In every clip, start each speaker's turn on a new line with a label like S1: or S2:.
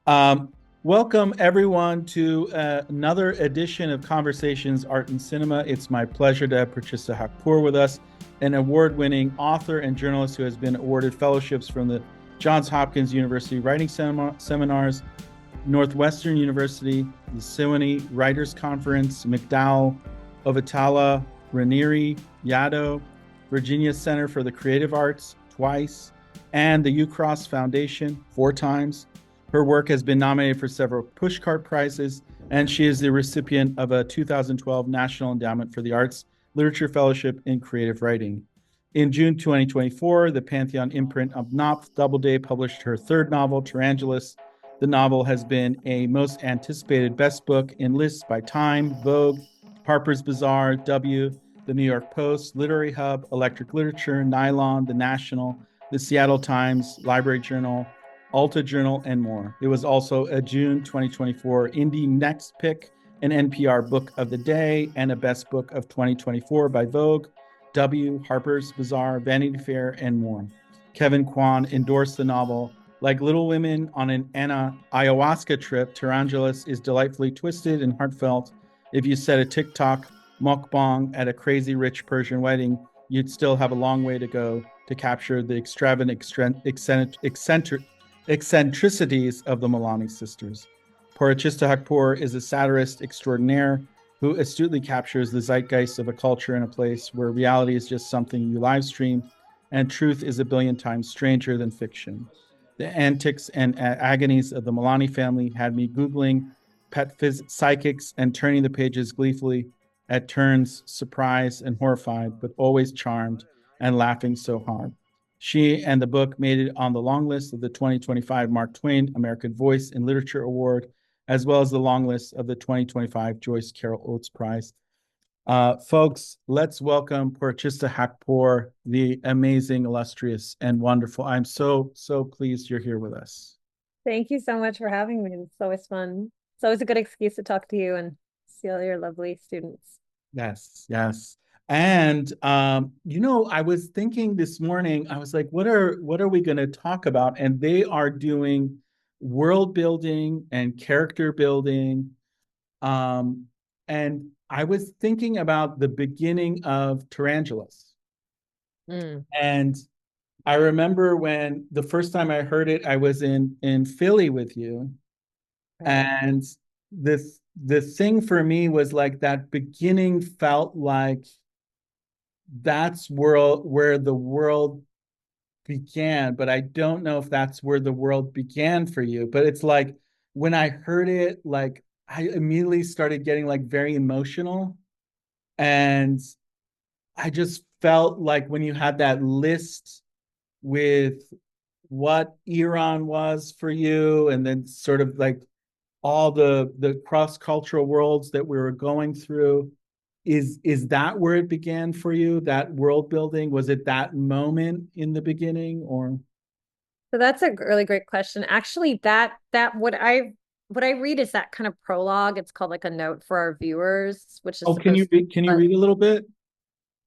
S1: Um, Welcome everyone to another edition of Conversations Art and Cinema. It's my pleasure to have Porochista Khakpour with us, an award-winning author and journalist who has been awarded fellowships from the Johns Hopkins University Writing Seminars, Northwestern University, the Sewanee Writers Conference, MacDowell, Civitella Ranieri, Yaddo, Virginia Center for the Creative Arts twice, and the Ucross Foundation 4 times. Her work has been nominated for several Pushcart Prizes, and she is the recipient of a 2012 National Endowment for the Arts Literature Fellowship in Creative Writing. In June 2024, the Pantheon imprint of Knopf Doubleday published her third novel, Tehrangeles. The novel has been a most anticipated best book in lists by Time, Vogue, Harper's Bazaar, W, the New York Post, Literary Hub, Electric Literature, Nylon, The National, the Seattle Times, Library Journal, Alta Journal, and more. It was also a June 2024 Indie Next Pick, an NPR Book of the Day, and a Best Book of 2024 by Vogue, W, Harper's Bazaar, Vanity Fair, and more. Kevin Kwan endorsed the novel. Like Little Women on an ayahuasca trip, Tehrangeles is delightfully twisted and heartfelt. If you set a TikTok mukbang at a crazy rich Persian wedding, you'd still have a long way to go to capture the extravagant eccentricities of the Malani sisters. Porochista Khakpour is a satirist extraordinaire who astutely captures the zeitgeist of a culture and a place where reality is just something you live stream and truth is a billion times stranger than fiction. The antics and agonies of the Malani family had me Googling pet psychics and turning the pages gleefully, at turns surprised and horrified, but always charmed and laughing so hard. She and the book made it on the long list of the 2025 Mark Twain American Voice in Literature Award, as well as the long list of the 2025 Joyce Carol Oates Prize. Folks, let's welcome Porochista Khakpour, the amazing, illustrious, and wonderful. I'm so pleased you're here with us.
S2: Thank you so much for having me. It's always fun. It's always a good excuse to talk to you and see all your lovely students.
S1: Yes, yes. And I was thinking this morning, I was like, what are we going to talk about? And they are doing world building and character building. And I was thinking about the beginning of Tehrangeles.
S2: Mm.
S1: And I remember when the first time I heard it, I was in Philly with you.
S2: Right.
S1: And the thing for me was like that beginning felt like that's where the world began, but I don't know if that's where the world began for you. But it's like when I heard it, like I immediately started getting like very emotional. And I just felt like when you had that list with what Iran was for you, and then sort of like all the cross-cultural worlds that we were going through, is that where it began for you, that world building? Was it that moment in the beginning, or
S2: So that's a really great question. Actually, that what I read is that kind of prologue. It's called like a note for our viewers, which is
S1: oh, can you
S2: supposed to,
S1: read, can you read a little bit?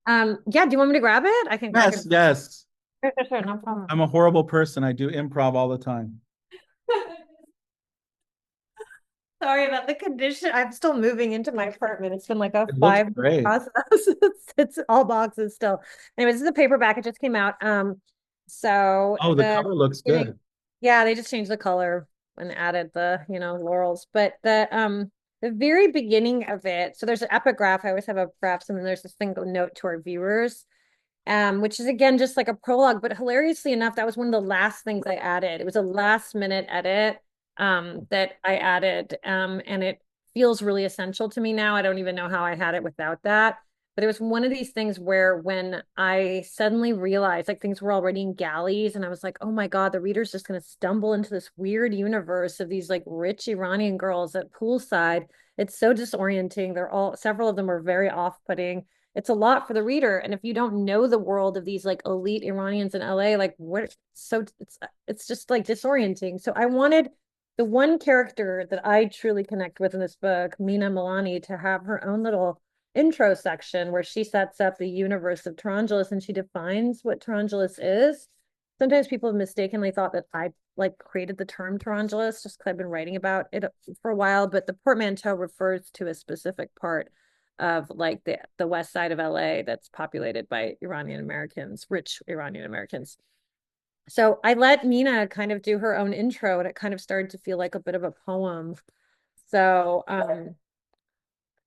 S2: yeah, do you want me to grab it? I
S1: Yes,
S2: can
S1: yes.
S2: sure, no problem.
S1: I'm a horrible person. I do improv all the time.
S2: Sorry about the condition. I'm still moving into my apartment. It's been like a
S1: It looks
S2: 5
S1: great.
S2: process. It's all boxes still. Anyways, this is a paperback. It just came out. So
S1: Oh, the
S2: the
S1: cover looks
S2: beginning,
S1: good.
S2: yeah, they just changed the color and added the laurels. But the very beginning of it, so there's an epigraph. I always have epigraphs, and then there's this single note to our viewers. Which is again just like a prologue, but hilariously enough, that was one of the last things I added. It was a last minute edit that I added, and it feels really essential to me now. I don't even know how I had it without that. But it was one of these things where when I suddenly realized like things were already in galleys, and I was like, oh my God, the reader's just going to stumble into this weird universe of these like rich Iranian girls at poolside. It's so disorienting. Several of them are very off-putting. It's a lot for the reader. And if you don't know the world of these like elite Iranians in LA, like what so it's just like disorienting. So I wanted the one character that I truly connect with in this book, Mina Milani, to have her own little intro section where she sets up the universe of Tehrangeles and she defines what Tehrangeles is. sometimes people have mistakenly thought that I like created the term Tehrangeles just because I've been writing about it for a while, but the portmanteau refers to a specific part of like the west side of LA that's populated by Iranian Americans, rich Iranian Americans. So I let Mina kind of do her own intro, and it kind of started to feel like a bit of a poem. So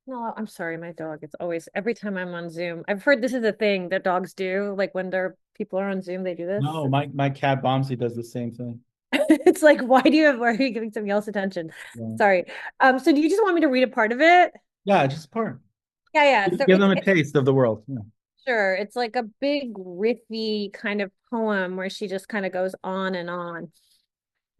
S2: no, I'm sorry, my dog. It's always every time I'm on Zoom. I've heard this is a thing that dogs do. Like when their people are on Zoom, they do this.
S1: No, my cat Bombsy does the same thing.
S2: It's like, why are you giving somebody else attention?
S1: Yeah,
S2: Sorry. So do you just want me to read a part of it?
S1: yeah, just part.
S2: Yeah, yeah. So
S1: Give them a taste of the world. Yeah.
S2: sure. It's like a big riffy kind of poem where she just kind of goes on and on.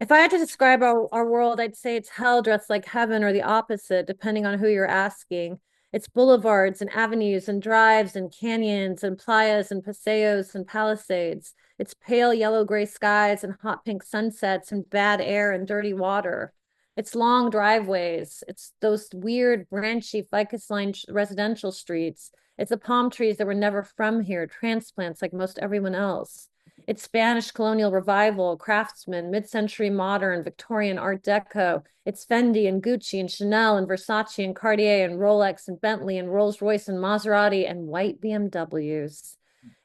S2: If I had to describe our world, I'd say it's hell dressed like heaven or the opposite, depending on who you're asking. It's boulevards and avenues and drives and canyons and playas and paseos and palisades. It's pale yellow gray skies and hot pink sunsets and bad air and dirty water. It's long driveways. It's those weird branchy ficus line residential streets. It's the palm trees that were never from here, transplants like most everyone else. It's Spanish colonial revival, craftsman, mid-century modern, Victorian Art Deco. It's Fendi and Gucci and Chanel and Versace and Cartier and Rolex and Bentley and Rolls-Royce and Maserati and white BMWs.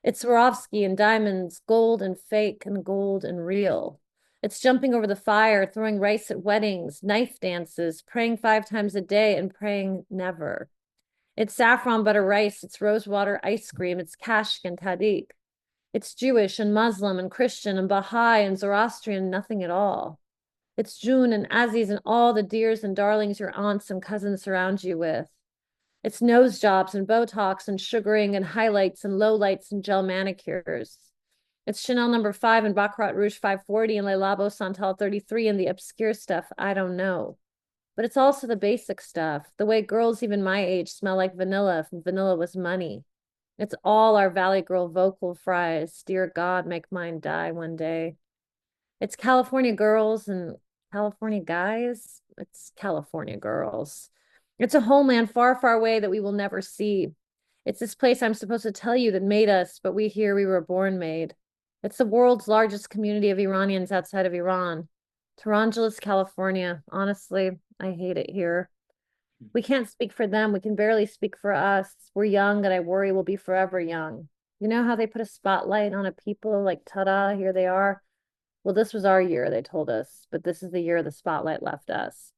S2: It's Swarovski and diamonds, gold and fake and gold and real. It's jumping over the fire, throwing rice at weddings, knife dances, praying 5 times a day and praying never. It's saffron butter rice, it's rosewater ice cream, it's kashk and tahdig. It's Jewish and Muslim and Christian and Baha'i and Zoroastrian, nothing at all. It's June and Aziz and all the dears and darlings your aunts and cousins surround you with. It's nose jobs and Botox and sugaring and highlights and lowlights and gel manicures. It's Chanel number 5 and Baccarat Rouge 540 and Le Labo Santal 33 and the obscure stuff I don't know. But it's also the basic stuff, the way girls even my age smell like vanilla if vanilla was money. It's all our Valley Girl vocal fries. Dear God, make mine die one day. It's California girls and California guys. It's California girls. It's a homeland far, far away that we will never see. It's this place I'm supposed to tell you that made us, but we were born made. It's the world's largest community of Iranians outside of Iran. Tehrangeles, California. Honestly, I hate it here. We can't speak for them. We can barely speak for us. We're young, and I worry we'll be forever young. You know how they put a spotlight on a people like, ta-da, here they are? Well, this was our year, they told us, but this is the year the spotlight left us.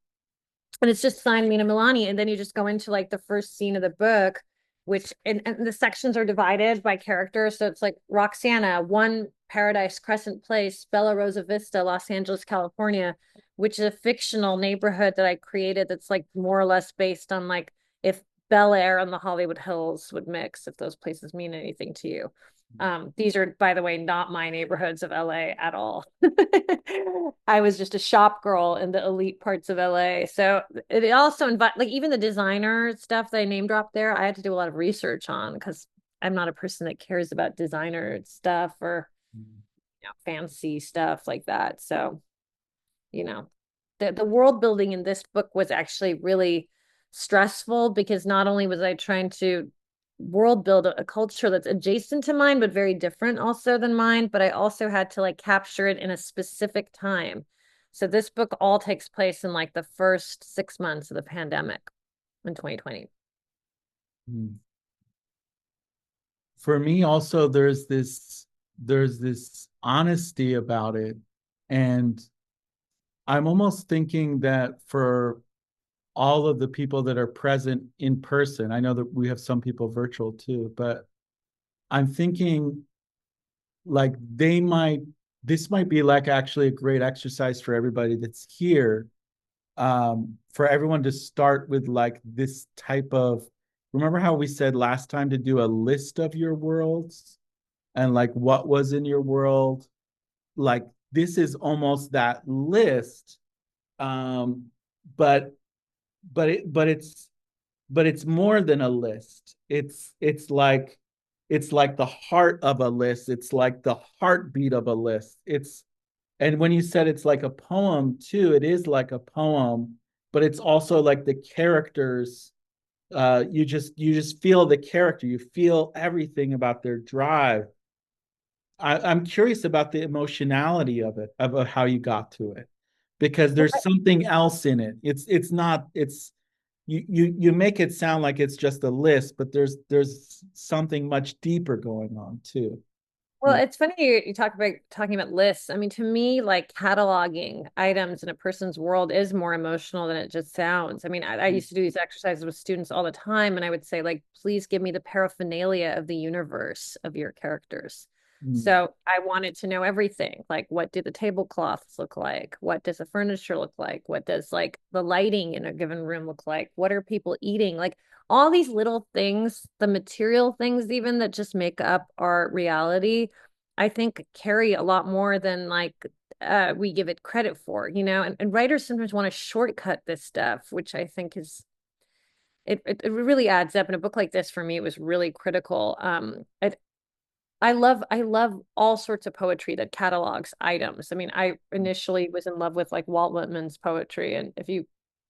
S2: And it's just signed Mina Milani. And then you just go into like the first scene of the book, which and the sections are divided by character. So it's like Roxana, One Paradise Crescent Place, Bella Rosa Vista, Los Angeles, California, which is a fictional neighborhood that I created that's like more or less based on like if Bel Air and the Hollywood Hills would mix, if those places mean anything to you. These are, by the way, not my neighborhoods of LA at all. I was just a shop girl in the elite parts of LA. So it also like even the designer stuff that I name dropped there, I had to do a lot of research on because I'm not a person that cares about designer stuff or fancy stuff like that. So, the world building in this book was actually really stressful because not only was I trying to world build a culture that's adjacent to mine but very different also than mine, but I also had to like capture it in a specific time. So this book all takes place in like the first 6 months of the pandemic in 2020.
S1: For me also there's this honesty about it, and I'm almost thinking that for all of the people that are present in person, I know that we have some people virtual too, but I'm thinking like this might be like actually a great exercise for everybody that's here, for everyone to start with like this type of, remember how we said last time to do a list of your worlds and like what was in your world? Like this is almost that list, um, but it's more than a list. It's like the heart of a list. It's like the heartbeat of a list. And when you said it's like a poem too, it is like a poem, but it's also like the characters. You just feel the character. You feel everything about their drive. I'm curious about the emotionality of it, of how you got to it, because there's something else in it. It's not it's you make it sound like it's just a list, but there's something much deeper going on too.
S2: Well, it's funny you talk about talking about lists. I mean, to me, like cataloging items in a person's world is more emotional than it just sounds. I mean, I used to do these exercises with students all the time, and I would say, like, please give me the paraphernalia of the universe of your characters.
S1: Mm.
S2: So I wanted to know everything. Like, what do the tablecloths look like? What does the furniture look like? What does like the lighting in a given room look like? What are people eating? Like all these little things, the material things even that just make up our reality, I think carry a lot more than like we give it credit for, you know, and writers sometimes want to shortcut this stuff, which I think is it really adds up. In a book like this, for me, it was really critical. I love all sorts of poetry that catalogs items. I mean, I initially was in love with like Walt Whitman's poetry, and if you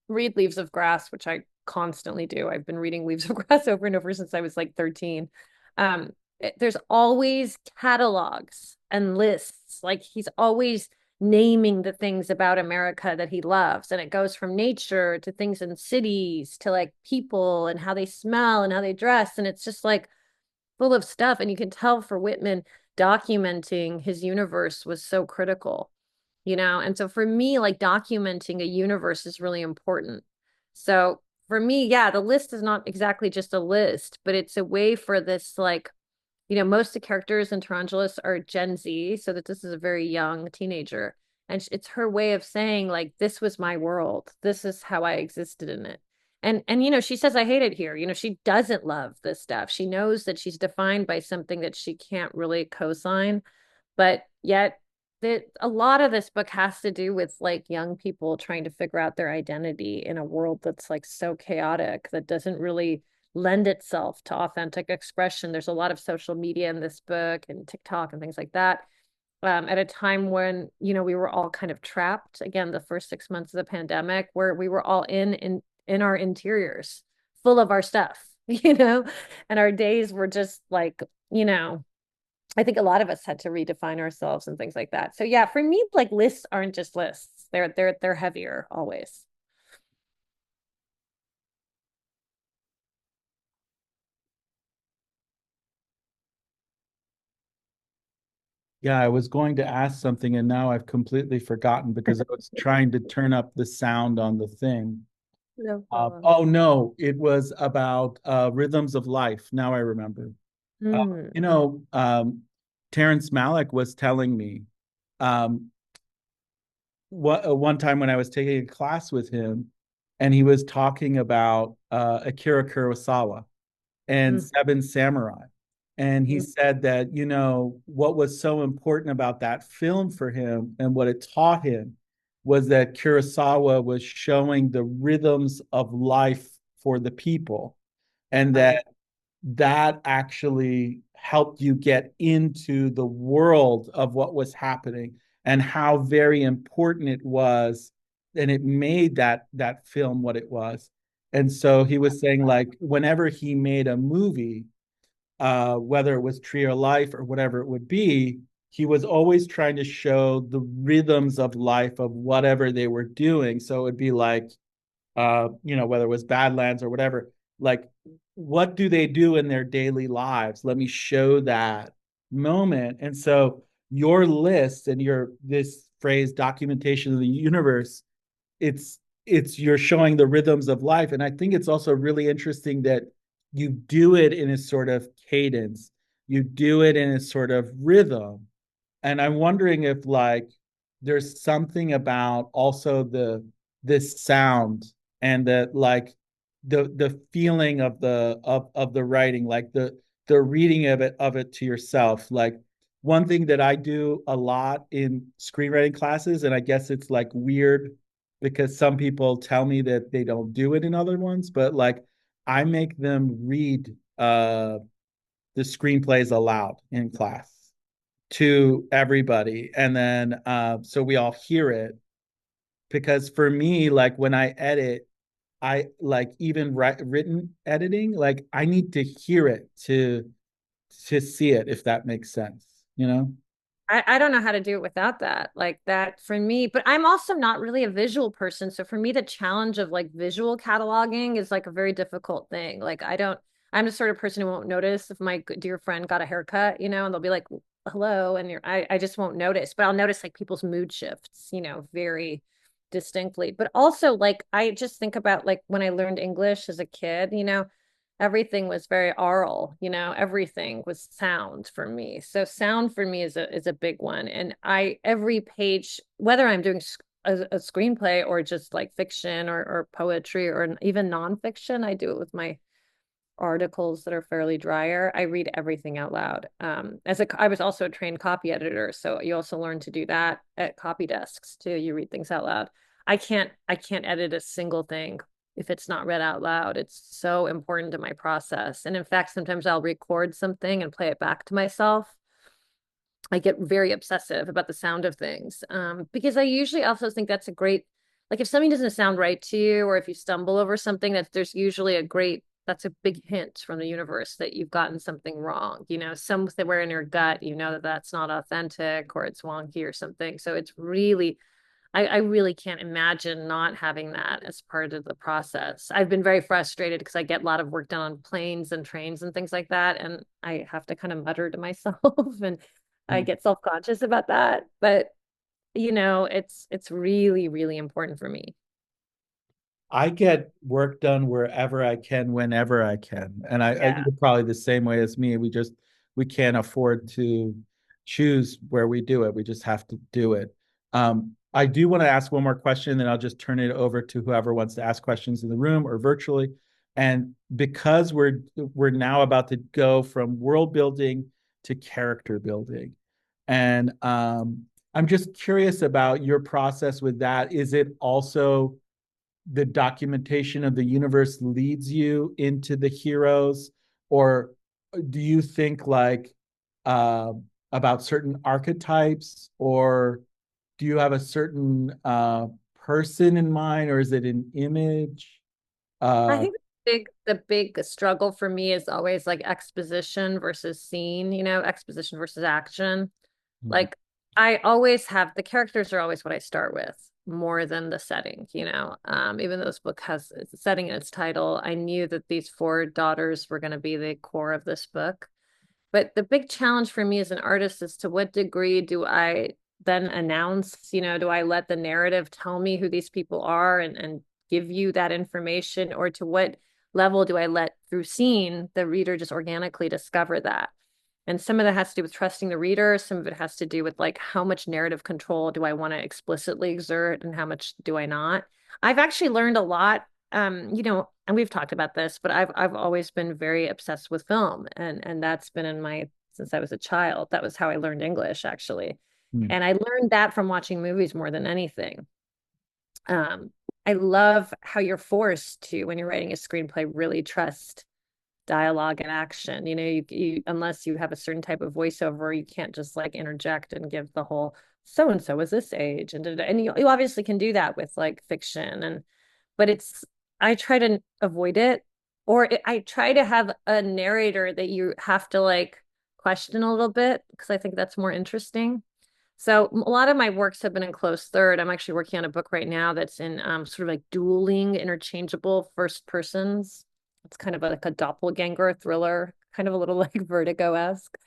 S2: read Leaves of Grass, which I constantly do, I've been reading Leaves of Grass over and over since I was like 13. There's always catalogs and lists. Like he's always naming the things about America that he loves, and it goes from nature to things in cities to like people and how they smell and how they dress, and it's just like full of stuff. And you can tell for Whitman, documenting his universe was so critical, you know? And so for me, like documenting a universe is really important. So for me, yeah, the list is not exactly just a list, but it's a way for this, like, you know, most of the characters in Tehrangeles are Gen Z, so that this is a very young teenager. And it's her way of saying, like, this was my world. This is how I existed in it. And you know, she says, I hate it here. You know, she doesn't love this stuff. She knows that she's defined by something that she can't really co-sign, but yet a lot of this book has to do with like young people trying to figure out their identity in a world that's like so chaotic that doesn't really lend itself to authentic expression. There's a lot of social media in this book and TikTok and things like that. At a time when, you know, we were all kind of trapped again, the first 6 months of the pandemic, where we were all in our interiors, full of our stuff, you know, and our days were just like, you know, I think a lot of us had to redefine ourselves and things like that. So yeah, for me, like lists aren't just lists. They're heavier always.
S1: Yeah, I was going to ask something and now I've completely forgotten because I was trying to turn up the sound on the thing.
S2: No problem.
S1: Oh no, it was about rhythms of life. Now I remember. Uh,
S2: Mm,
S1: you know, Terrence Malick was telling me um, one time when I was taking a class with him, and he was talking about Akira Kurosawa and
S2: mm,
S1: Seven Samurai. And he
S2: mm.
S1: said that, you know, what was so important about that film for him and what it taught him was that Kurosawa was showing the rhythms of life for the people, and
S2: Right.
S1: that actually helped you get into the world of what was happening and how very important it was, and it made that film what it was. And so he was saying, like, whenever he made a movie, whether it was Tree or Life or whatever it would be, he was always trying to show the rhythms of life of whatever they were doing. So it would be like, you know, whether it was Badlands or whatever, like, what do they do in their daily lives? Let me show that moment. And so your list and your this phrase documentation of the universe, it's you're showing the rhythms of life. And I think it's also really interesting that you do it in a sort of cadence, you do it in a sort of rhythm. And I'm wondering if like there's something about also the this sound and the like the feeling of the writing, like the reading of it to yourself. Like one thing that I do a lot in screenwriting classes, and I guess it's like weird because some people tell me that they don't do it in other ones, but like I make them read the screenplays aloud in class to everybody, and then so we all hear it. Because for me, like when I edit, I like even written editing, like I need to hear it to see it, if that makes sense. you know?
S2: I don't know how to do it without that. Like that for me, but I'm also not really a visual person. So for me, the challenge of like visual cataloging is like a very difficult thing. Like I'm the sort of person who won't notice if my dear friend got a haircut, and they'll be like, hello. And I just won't notice, but I'll notice like people's mood shifts, very distinctly. But also like, I just think about like when I learned English as a kid, everything was very oral, everything was sound for me. So sound for me is a big one. And every page, whether I'm doing a screenplay or just like fiction or poetry or even nonfiction, I do it with my articles that are fairly drier. I read everything out loud. I was also a trained copy editor, so you also learn to do that at copy desks too. You read things out loud. I can't edit a single thing if it's not read out loud. It's so important to my process. And in fact, sometimes I'll record something and play it back to myself. I get very obsessive about the sound of things, because I usually also think that's a great, like if something doesn't sound right to you, or if you stumble over something, that's a big hint from the universe that you've gotten something wrong. Somewhere in your gut, that that's not authentic or it's wonky or something. So it's really, I really can't imagine not having that as part of the process. I've been very frustrated because I get a lot of work done on planes and trains and things like that. And I have to kind of mutter to myself and I get self-conscious about that. But it's really, really important for me.
S1: I get work done wherever I can, whenever I can. And
S2: Yeah.
S1: you're probably the same way as me. We can't afford to choose where we do it. We just have to do it. I do want to ask one more question, then I'll just turn it over to whoever wants to ask questions in the room or virtually. And because we're now about to go from world building to character building, and I'm just curious about your process with that. Is it also the documentation of the universe leads you into the heroes, or do you think like uh, about certain archetypes, or do you have a certain person in mind, or is it an image?
S2: I
S1: uh,
S2: think the big struggle for me is always like exposition versus scene, exposition versus action. Like I always have the characters are always what I start with more than the setting, even though this book has its setting in its title, I knew that these four daughters were going to be the core of this book. But the big challenge for me as an artist is to what degree do I then announce, do I let the narrative tell me who these people are and give you that information, or to what level do I let through scene the reader just organically discover that? And some of that has to do with trusting the reader. Some of it has to do with like how much narrative control do I want to explicitly exert and how much do I not? I've actually learned a lot, and we've talked about this, but I've always been very obsessed with film, and that's been in my since I was a child. That was how I learned English actually.
S1: mm,
S2: And I learned that from watching movies more than anything. Um, I love how you're forced to, when you're writing a screenplay, really trust dialogue and action. You unless you have a certain type of voiceover, you can't just like interject and give the whole so and so is this age and you obviously can do that with like fiction, but I try to avoid it, or I try to have a narrator that you have to like question a little bit because I think that's more interesting. So a lot of my works have been in close third. I'm actually working on a book right now that's in sort of like dueling, interchangeable first persons. It's kind of like a doppelganger thriller, kind of a little like Vertigo-esque.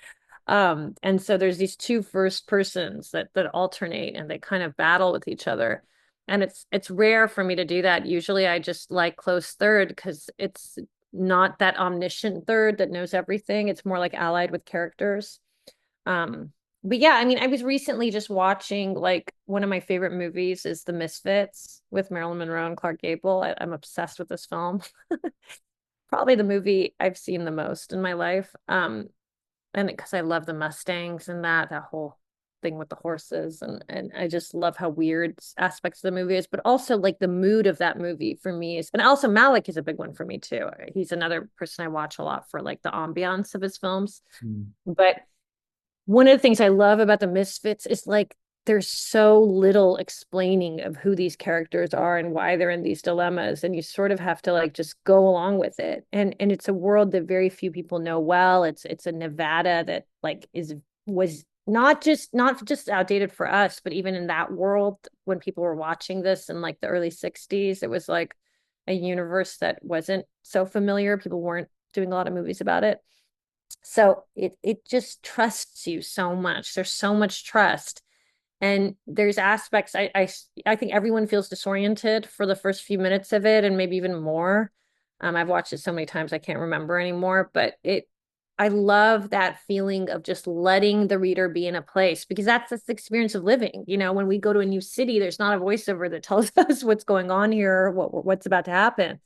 S2: And so there's these two first persons that alternate and they kind of battle with each other. And it's rare for me to do that. Usually I just like close third because it's not that omniscient third that knows everything. It's more like allied with characters. Um, but yeah, I mean, I was recently just watching like one of my favorite movies is The Misfits with Marilyn Monroe and Clark Gable. I'm obsessed with this film. Probably the movie I've seen the most in my life. And because I love the Mustangs and that whole thing with the horses, and I just love how weird aspects of the movie is, but also like the mood of that movie for me is, and also Malik is a big one for me too. He's another person I watch a lot for like the ambiance of his films.
S1: mm.
S2: But one of the things I love about the Misfits is like there's so little explaining of who these characters are and why they're in these dilemmas, and you sort of have to like just go along with it. And it's a world that very few people know well. It's a Nevada that like is was not just outdated for us, but even in that world, when people were watching this in like the early 60s, it was like a universe that wasn't so familiar. People weren't doing a lot of movies about it. So it just trusts you so much. There's so much trust. And there's aspects I think everyone feels disoriented for the first few minutes of it, and maybe even more. I've watched it so many times I can't remember anymore, but I love that feeling of just letting the reader be in a place, because that's the experience of living. When we go to a new city, there's not a voiceover that tells us what's going on here, what's about to happen.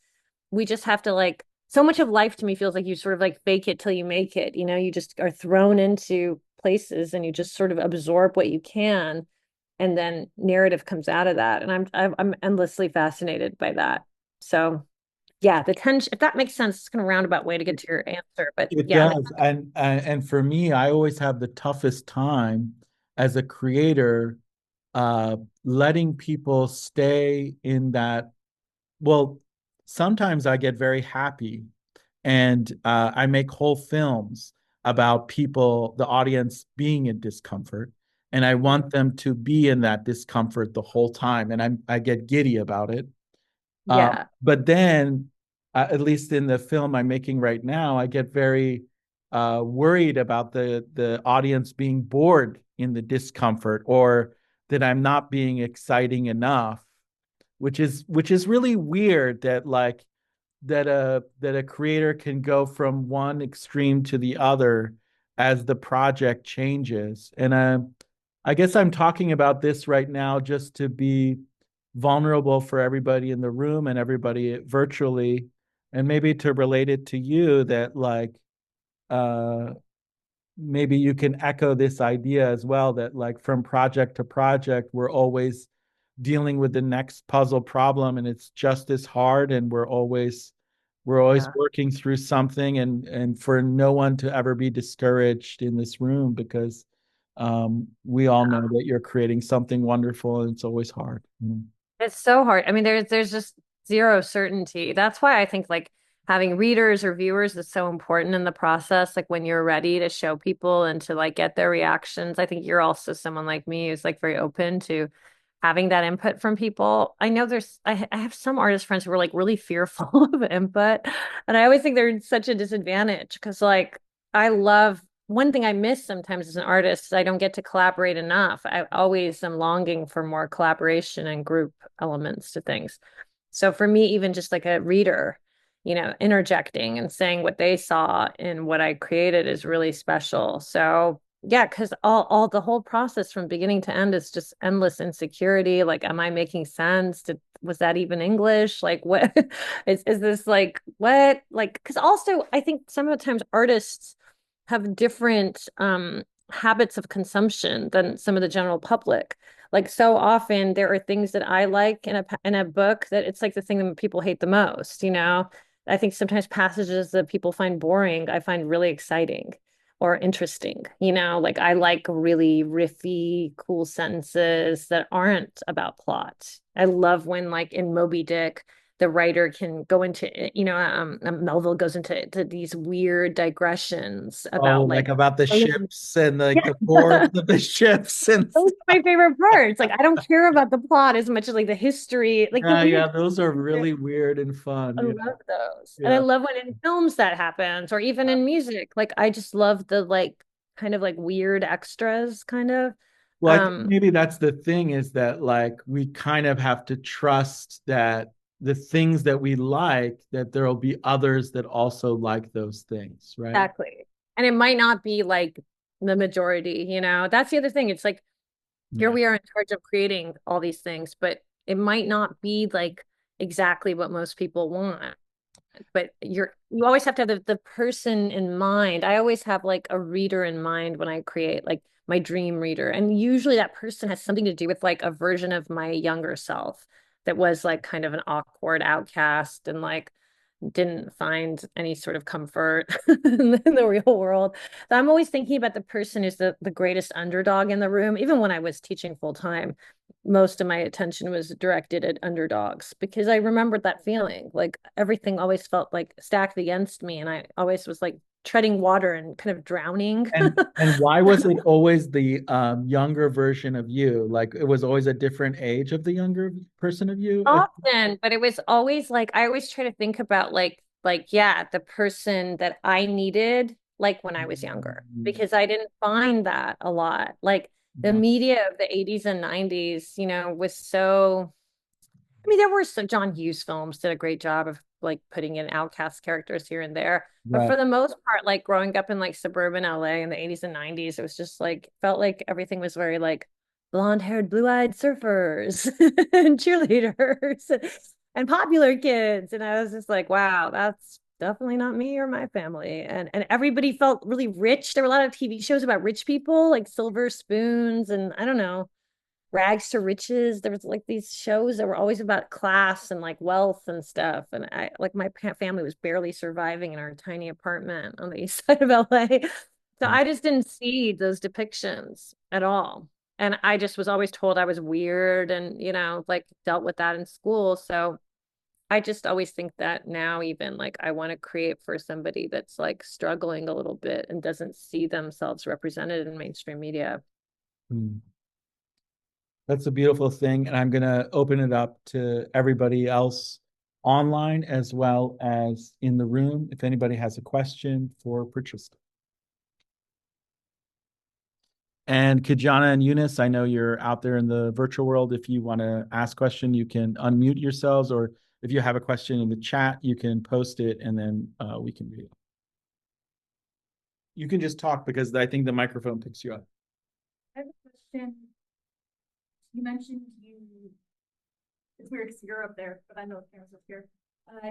S2: We just have to like, so much of life to me feels like you sort of like fake it till you make it. You just are thrown into places and you just sort of absorb what you can, and then narrative comes out of that. And I'm endlessly fascinated by that. So yeah, the tension, if that makes sense, it's kind of roundabout way to get to your answer. But
S1: It
S2: yeah,
S1: does. And for me, I always have the toughest time as a creator letting people stay in that. Well, sometimes I get very happy and I make whole films about people, the audience being in discomfort, and I want them to be in that discomfort the whole time, and I get giddy about it.
S2: yeah,
S1: But then, at least in the film I'm making right now, I get very worried about the audience being bored in the discomfort, or that I'm not being exciting enough, which is really weird that like that a creator can go from one extreme to the other as the project changes. And I guess I'm talking about this right now just to be vulnerable for everybody in the room and everybody virtually, and maybe to relate it to you that like uh maybe you can echo this idea as well, that like from project to project we're always dealing with the next puzzle problem, and it's just as hard, and we're always
S2: yeah.
S1: working through something, and for no one to ever be discouraged in this room, because we all know that you're creating something wonderful and it's always hard.
S2: It's so hard. I mean, there's just zero certainty. That's why I think like having readers or viewers is so important in the process. Like when you're ready to show people and to like get their reactions. I think you're also someone like me who's like very open to having that input from people. I know I have some artist friends who are like really fearful of input. And I always think they're in such a disadvantage because like I love one thing I miss sometimes as an artist is I don't get to collaborate enough. I always am longing for more collaboration and group elements to things. So for me, even just like a reader, interjecting and saying what they saw in what I created is really special. So yeah, because all the whole process from beginning to end is just endless insecurity. Like, am I making sense? Was that even English? Like, what is this like what? Like, because also I think sometimes artists have different habits of consumption than some of the general public. Like so often there are things that I like in a book that it's like the thing that people hate the most. I think sometimes passages that people find boring, I find really exciting or interesting. Like I like really riffy, cool sentences that aren't about plot. I love when like in Moby Dick, the writer can go into, Melville goes into these weird digressions
S1: Oh,
S2: about
S1: like
S2: like,
S1: about the
S2: yeah,
S1: ships and like the ports of the ships and
S2: those
S1: stuff.
S2: are my favorite parts. Like, I don't care about the plot as much as like the history, like the
S1: Yeah,
S2: weird.
S1: yeah, those are really weird and fun.
S2: I
S1: Yeah,
S2: love those. And I
S1: yeah.
S2: love when in films that happens, or even in music. Like, I just love the like kind of like weird extras, kind of.
S1: Well, I think
S2: Um,
S1: maybe that's the thing, is that like we kind of have to trust that the things that we like, that there will be others that also like those things, right?
S2: exactly. And it might not be like the majority. That's the other thing. It's like here
S1: Yeah.
S2: we are in charge of creating all these things, but it might not be like exactly what most people want. But you always have to have the person in mind. I always have like a reader in mind when I create like my dream reader. And usually that person has something to do with like a version of my younger self that was like kind of an awkward outcast and like didn't find any sort of comfort in the real world. So I'm always thinking about the person who's the greatest underdog in the room. Even when I was teaching full time, most of my attention was directed at underdogs because I remembered that feeling. Like everything always felt like stacked against me. And I always was like treading water and kind of drowning.
S1: And why was it always the younger version of you? Like it was always a different age of the younger person of you?
S2: Often, but it was always like I always try to think about yeah, the person that I needed like when I was younger, because I didn't find that a lot. Like the media of the 80s and 90s, was so, I mean, there were some John Hughes films did a great job of like putting in outcast characters here and there. But
S1: Right.
S2: for the most part, like growing up in like suburban LA in the 80s and 90s, it was just like felt like everything was very like blonde-haired, blue-eyed surfers and cheerleaders and popular kids. And I was just like, wow, that's definitely not me or my family. And everybody felt really rich. There were a lot of TV shows about rich people, like Silver Spoons, and I don't know, Rags to Riches. There was like these shows that were always about class and like wealth and stuff. And I like my family was barely surviving in our tiny apartment on the east side of LA. So I just didn't see those depictions at all. And I just was always told I was weird and, like dealt with that in school. So I just always think that now, even like I want to create for somebody that's like struggling a little bit and doesn't see themselves represented in mainstream media.
S1: Mm. That's a beautiful thing. And I'm going to open it up to everybody else online as well as in the room. If anybody has a question for Purchase. And Kijana and Eunice, I know you're out there in the virtual world. If you want to ask a question, you can unmute yourselves, or if you have a question in the chat, you can post it and then we can read it. You can just talk because I think the microphone picks you up.
S3: I have a question. You mentioned it's weird because you're up there, but I know the camera's up here.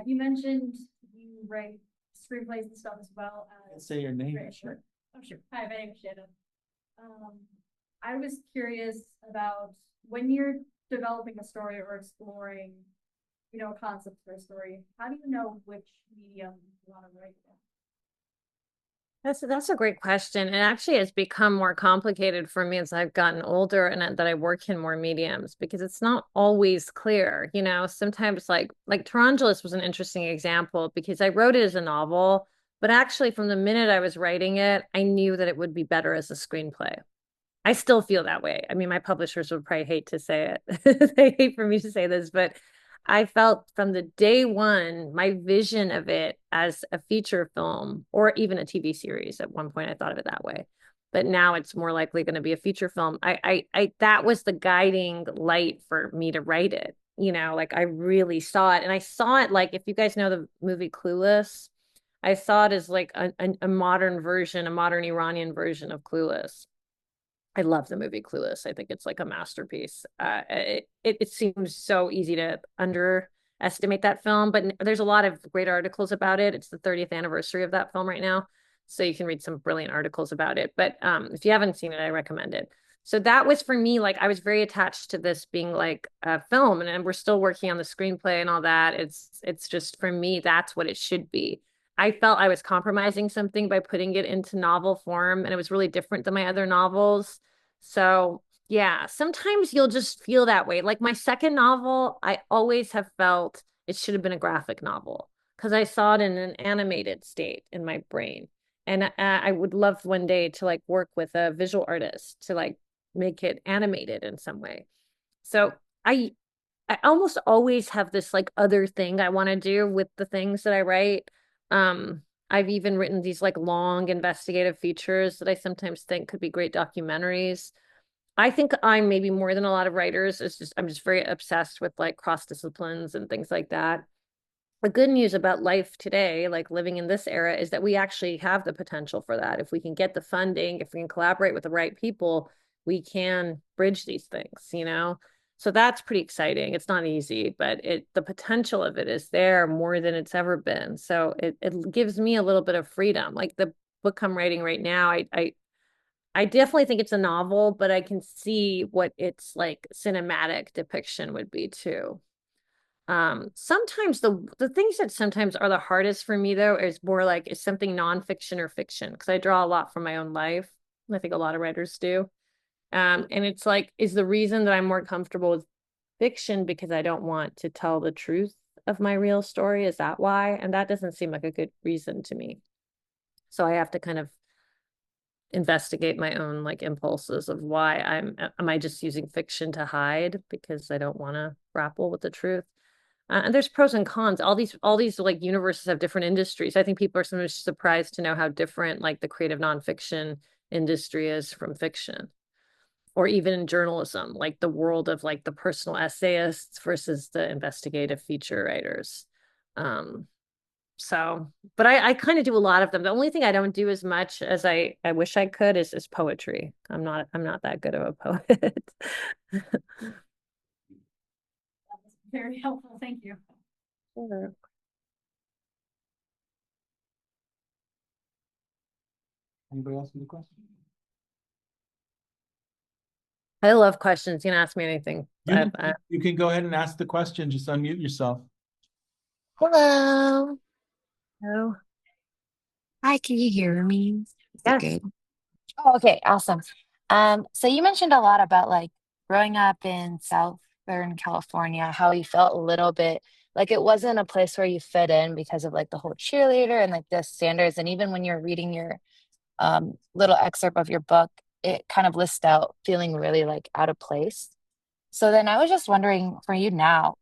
S3: You mentioned you write screenplays and stuff as well as.
S1: Say your name.
S3: Right, sure. Oh, sure. Hi, my name is Shannon. I was curious about when you're developing a story or exploring, a concept for a story, how do you know which medium you want to write in?
S2: That's a great question. And actually it's become more complicated for me as I've gotten older and that I work in more mediums because it's not always clear. Sometimes like Tehrangeles was an interesting example because I wrote it as a novel, but actually from the minute I was writing it, I knew that it would be better as a screenplay. I still feel that way. I mean, my publishers would probably hate to say it. They hate for me to say this, but I felt from the day one, my vision of it as a feature film or even a TV series. At one point, I thought of it that way, but now it's more likely going to be a feature film. That was the guiding light for me to write it. Like I really saw it, and I saw it like if you guys know the movie Clueless, I saw it as like a modern version, a modern Iranian version of Clueless. I love the movie Clueless. I think it's like a masterpiece. It seems so easy to underestimate that film, but there's a lot of great articles about it. It's the 30th anniversary of that film right now, so you can read some brilliant articles about it. But if you haven't seen it, I recommend it. So that was for me, like I was very attached to this being like a film, and we're still working on the screenplay and all that. It's just for me, that's what it should be. I felt I was compromising something by putting it into novel form, and it was really different than my other novels. So, yeah, sometimes you'll just feel that way. Like my second novel, I always have felt it should have been a graphic novel because I saw it in an animated state in my brain. And I would love one day to like work with a visual artist to like make it animated in some way. So, I almost always have this like other thing I want to do with the things that I write. I've even written these like long investigative features that I sometimes think could be great documentaries. I think I'm maybe more than a lot of writers. I'm just very obsessed with like cross disciplines and things like that. The good news about life today, like living in this era, is that we actually have the potential for that. If we can get the funding, if we can collaborate with the right people, we can bridge these things. So that's pretty exciting. It's not easy, but the potential of it is there more than it's ever been. So it gives me a little bit of freedom. Like the book I'm writing right now, I definitely think it's a novel, but I can see what its like cinematic depiction would be too. Sometimes the things that sometimes are the hardest for me though is more like is something nonfiction or fiction because I draw a lot from my own life. I think a lot of writers do. And it's like, is the reason that I'm more comfortable with fiction because I don't want to tell the truth of my real story? Is that why? And that doesn't seem like a good reason to me. So I have to kind of investigate my own like impulses of why am I just using fiction to hide because I don't want to grapple with the truth. And there's pros and cons. All these like universes have different industries. I think people are sometimes surprised to know how different like the creative nonfiction industry is from fiction, or even in journalism, like the world of like the personal essayists versus the investigative feature writers. Um, but I kind of do a lot of them. The only thing I don't do as much as I wish I could is poetry. I'm not that good of a poet.
S3: That was very helpful. Thank you.
S2: Sure.
S1: Anybody else with a question?
S2: I love questions. You can ask me anything.
S1: You can go ahead and ask the question. Just unmute yourself.
S4: Hello.
S2: Oh,
S4: Hi, can you hear me? Is it
S2: yes.
S4: good? Oh, okay, awesome. So you mentioned a lot about like growing up in Southern California, how you felt a little bit like it wasn't a place where you fit in because of like the whole cheerleader and like the standards. And even when you're reading your little excerpt of your book, it kind of lists out feeling really like out of place. So then I was just wondering for you now,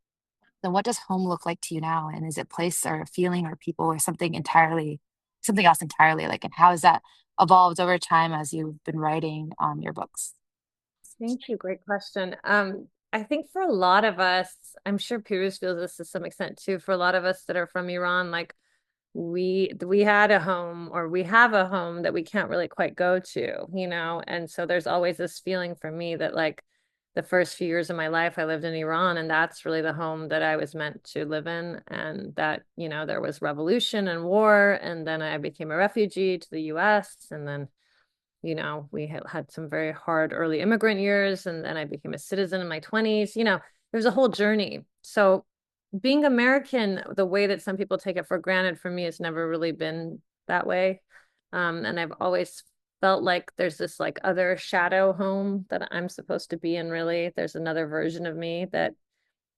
S4: then what does home look like to you now? And is it place or a feeling or people or something else entirely? Like, and how has that evolved over time as you've been writing your books?
S2: Thank you. Great question. I think for a lot of us, I'm sure Pirooz feels this to some extent too. For a lot of us that are from Iran, like we had a home or we have a home that we can't really quite go to, and so there's always this feeling for me that like the first few years of my life I lived in Iran, and that's really the home that I was meant to live in, and that there was revolution and war, and then I became a refugee to the US, and then we had some very hard early immigrant years, and then I became a citizen in my 20s. There's a whole journey. So being American, the way that some people take it for granted, for me, has never really been that way. And I've always felt like there's this like other shadow home that I'm supposed to be in, really. There's another version of me that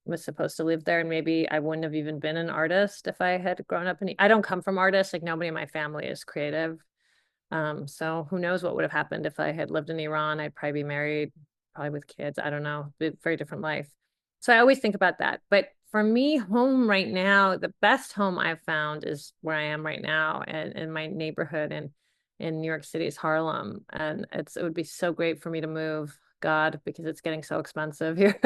S2: was supposed to live there, and maybe I wouldn't have even been an artist if I had grown up I don't come from artists, like nobody in my family is creative. So who knows what would have happened if I had lived in Iran. I'd probably be married, probably with kids. I don't know, very different life. So I always think about that. But for me, home right now, the best home I've found is where I am right now, and in my neighborhood in New York City's Harlem. And it would be so great for me to move, God, because it's getting so expensive here.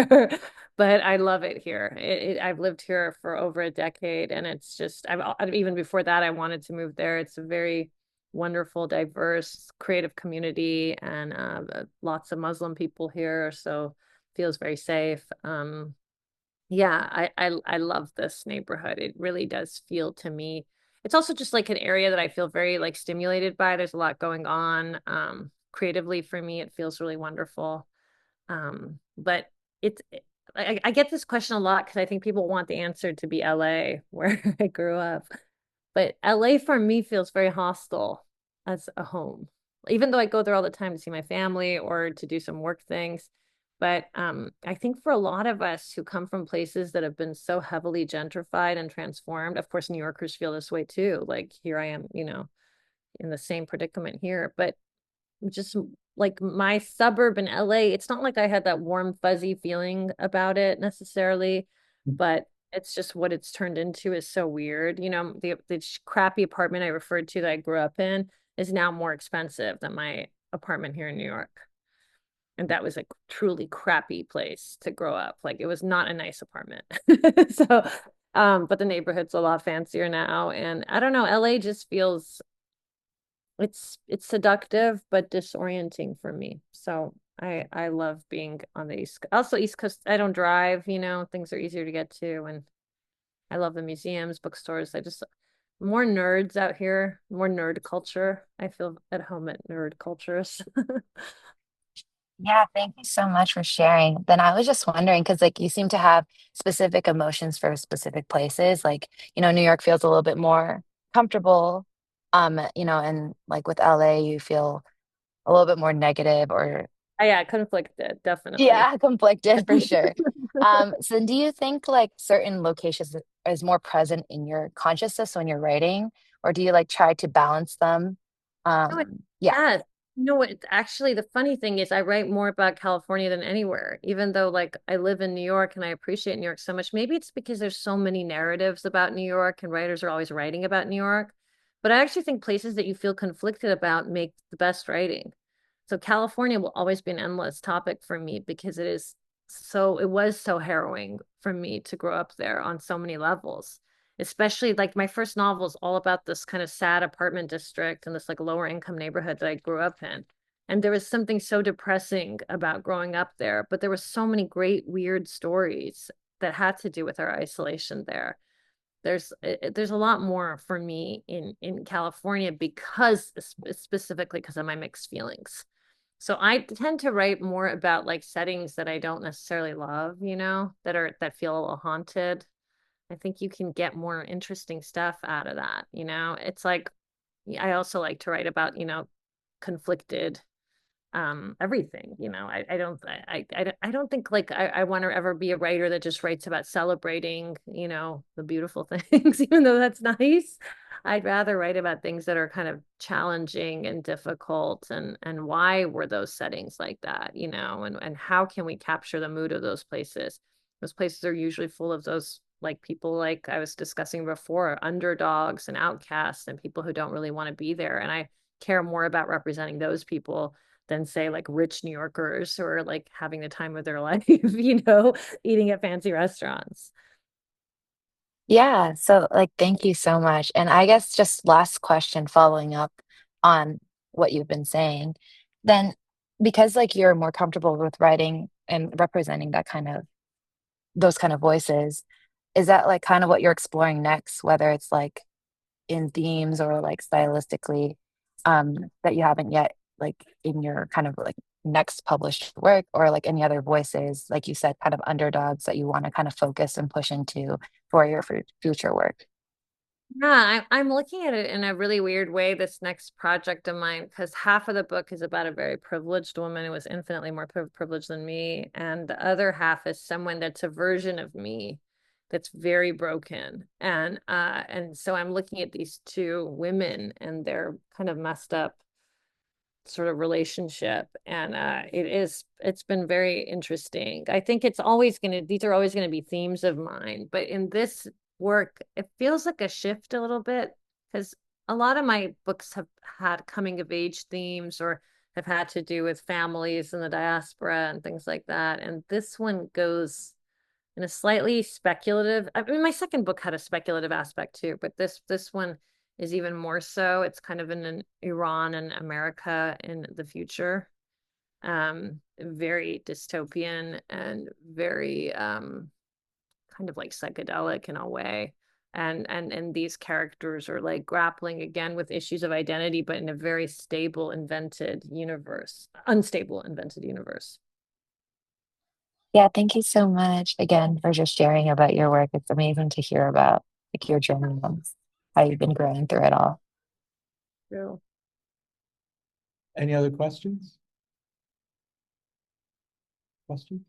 S2: But I love it here. I've lived here for over a decade, and it's just even before that I wanted to move there. It's a very wonderful, diverse, creative community, and lots of Muslim people here, so feels very safe. Yeah, I love this neighborhood. It really does feel to me. It's also just like an area that I feel very like stimulated by. There's a lot going on. Creatively for me, it feels really wonderful. But it's I get this question a lot because I think people want the answer to be LA, where I grew up. But LA for me feels very hostile as a home, even though I go there all the time to see my family or to do some work things. But I think for a lot of us who come from places that have been so heavily gentrified and transformed, of course, New Yorkers feel this way too. Like here I am, in the same predicament here. But just like my suburb in LA, it's not like I had that warm, fuzzy feeling about it necessarily, but it's just what it's turned into is so weird. The crappy apartment I referred to that I grew up in is now more expensive than my apartment here in New York. And that was a truly crappy place to grow up. Like it was not a nice apartment. So, but the neighborhood's a lot fancier now. And I don't know, LA just feels it's seductive but disorienting for me. So I love being on the East Coast. I don't drive, things are easier to get to, and I love the museums, bookstores. More nerds out here, more nerd culture. I feel at home at nerd cultures.
S4: Yeah, thank you so much for sharing. Then I was just wondering, because like you seem to have specific emotions for specific places. Like, New York feels a little bit more comfortable. And like with LA, you feel a little bit more negative or
S2: Yeah, conflicted, definitely.
S4: yeah, conflicted for sure. So do you think like certain locations is more present in your consciousness when you're writing, or do you like try to balance them?
S2: No,
S4: Yeah.
S2: yeah. No, it actually the funny thing is I write more about California than anywhere, even though like I live in New York and I appreciate New York so much. Maybe it's because there's so many narratives about New York and writers are always writing about New York. But I actually think places that you feel conflicted about make the best writing. So California will always be an endless topic for me because it was so harrowing for me to grow up there on so many levels. Especially like my first novel is all about this kind of sad apartment district and this like lower income neighborhood that I grew up in. And there was something so depressing about growing up there, but there were so many great weird stories that had to do with our isolation there. There's a lot more for me in California because specifically because of my mixed feelings. So I tend to write more about like settings that I don't necessarily love, that feel a little haunted. I think you can get more interesting stuff out of that, It's like I also like to write about, conflicted everything, I don't think like I want to ever be a writer that just writes about celebrating, the beautiful things, even though that's nice. I'd rather write about things that are kind of challenging and difficult and why were those settings like that, and how can we capture the mood of those places. Those places are usually full of those like people like I was discussing before, underdogs and outcasts and people who don't really want to be there. And I care more about representing those people than say like rich New Yorkers who are like having the time of their life, eating at fancy restaurants.
S4: Yeah. So like thank you so much. And I guess just last question following up on what you've been saying, then because like you're more comfortable with writing and representing that kind of those kind of voices, is that like kind of what you're exploring next, whether it's like in themes or like stylistically, that you haven't yet like in your kind of like next published work, or like any other voices, like you said, kind of underdogs that you want to kind of focus and push into for your future work?
S2: Yeah, I'm looking at it in a really weird way, this next project of mine, because half of the book is about a very privileged woman who was infinitely more privileged than me. And the other half is someone that's a version of me that's very broken. And so I'm looking at these two women and their kind of messed up sort of relationship. And it's been very interesting. I think these are always gonna be themes of mine, but in this work, it feels like a shift a little bit because a lot of my books have had coming of age themes or have had to do with families in the diaspora and things like that. And this one goes in a slightly speculative. I mean, my second book had a speculative aspect too, but this one is even more so. It's kind of in an Iran and America in the future. Very dystopian and very kind of like psychedelic in a way. And these characters are like grappling again with issues of identity, but in a very unstable invented universe.
S4: Yeah, thank you so much again for just sharing about your work. It's amazing to hear about like your journey and how you've been growing through it all.
S2: True.
S1: Any other questions? Questions?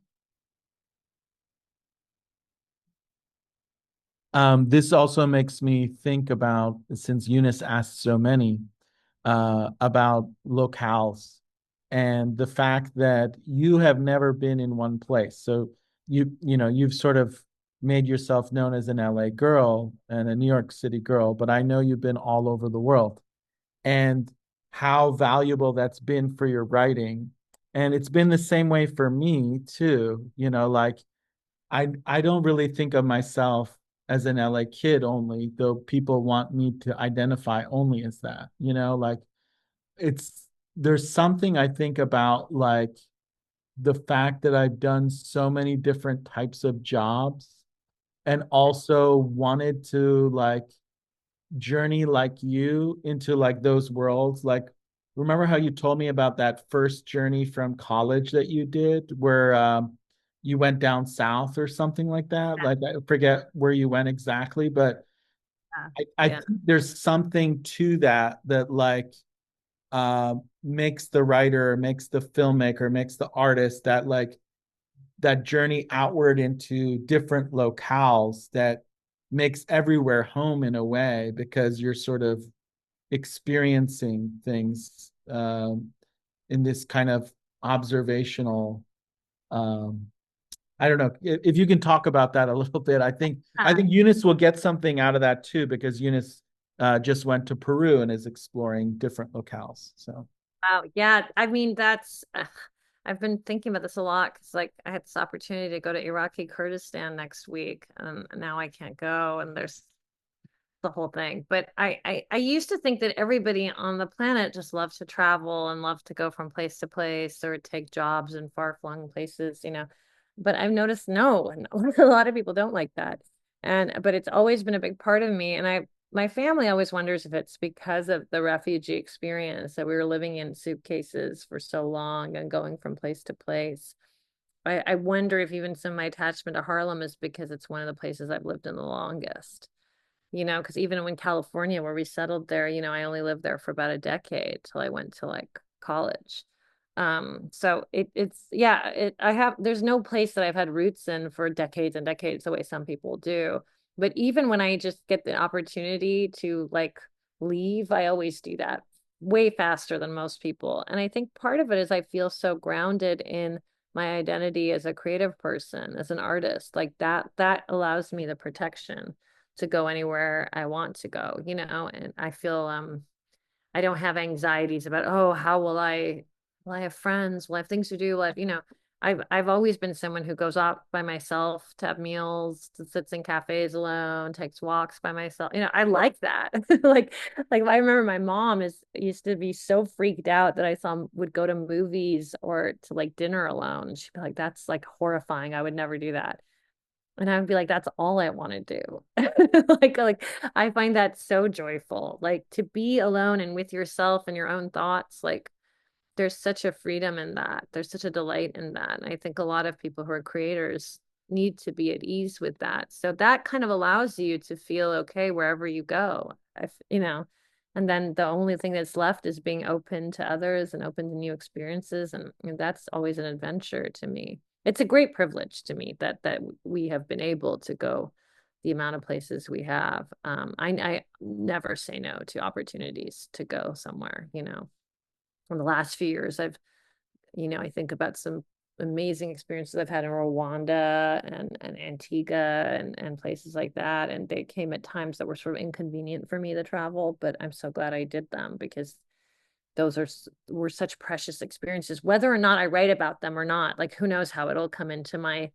S1: This also makes me think about, since Eunice asked so many, about locales and the fact that you have never been in one place. So you've sort of made yourself known as an LA girl and a New York City girl, but I know you've been all over the world and how valuable that's been for your writing. And it's been the same way for me too. Like I don't really think of myself as an LA kid only, though people want me to identify only as that. Like it's there's something I think about like the fact that I've done so many different types of jobs and also wanted to like journey like you into like those worlds. Like, remember how you told me about that first journey from college that you did where you went down south or something like that? Like, I forget where you went exactly, but
S2: Yeah.
S1: I
S2: Yeah.
S1: think there's something to that like makes the writer, makes the filmmaker, makes the artist that like that journey outward into different locales that makes everywhere home in a way, because you're sort of experiencing things in this kind of observational. um, I don't know if you can talk about that a little bit. I think Eunice will get something out of that too, because Eunice just went to Peru and is exploring different locales. So
S2: Wow. Yeah. I mean, that's, I've been thinking about this a lot because, like, I had this opportunity to go to Iraqi Kurdistan next week, and now I can't go, and there's the whole thing. But I used to think that everybody on the planet just loves to travel and love to go from place to place or take jobs in far-flung places, you know. But I've noticed no, and a lot of people don't like that. But it's always been a big part of me. And my family always wonders if it's because of the refugee experience that we were living in suitcases for so long and going from place to place. I wonder if even some of my attachment to Harlem is because it's one of the places I've lived in the longest. You know, because even when California, where we settled there, you know, I only lived there for about a decade till I went to like college. So it's yeah, there's no place that I've had roots in for decades and decades the way some people do. But even when I just get the opportunity to like leave, I always do that way faster than most people. And I think part of it is I feel so grounded in my identity as a creative person, as an artist. Like that allows me the protection to go anywhere I want to go, you know, and I feel I don't have anxieties about, oh, how will I have friends? Will I have things to do? Like, you know, I've always been someone who goes out by myself to have meals, to sits in cafes alone, takes walks by myself. You know, I like that. Like I remember my mom used to be so freaked out that I saw would go to movies or to like dinner alone. She'd be like, that's like horrifying. I would never do that. And I would be like, that's all I want to do. Like I find that so joyful. Like to be alone and with yourself and your own thoughts, like there's such a freedom in that. There's such a delight in that. And I think a lot of people who are creators need to be at ease with that. So that kind of allows you to feel okay wherever you go. You know, and then the only thing that's left is being open to others and open to new experiences. And that's always an adventure to me. It's a great privilege to me that we have been able to go the amount of places we have. I never say no to opportunities to go somewhere, you know. In the last few years, you know, I think about some amazing experiences I've had in Rwanda and Antigua and places like that. And they came at times that were sort of inconvenient for me to travel, but I'm so glad I did them because those were such precious experiences, whether or not I write about them or not. Like, who knows how it'll come into my,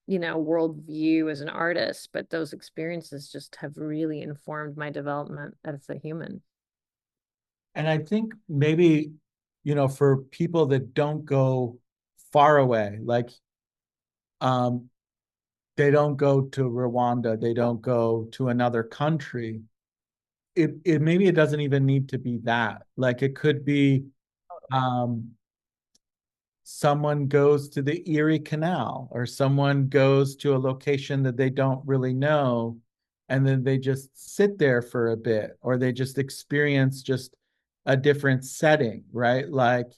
S2: you know, worldview as an artist, but those experiences just have really informed my development as a human.
S1: and I think maybe, for people that don't go far away, like um, they don't go to Rwanda, they don't go to another country. It maybe it doesn't even need to be that. Like it could be um, someone goes to the Erie Canal, or someone goes to a location that they don't really know, and then they just sit there for a bit, or they just experience just a different setting, right? Like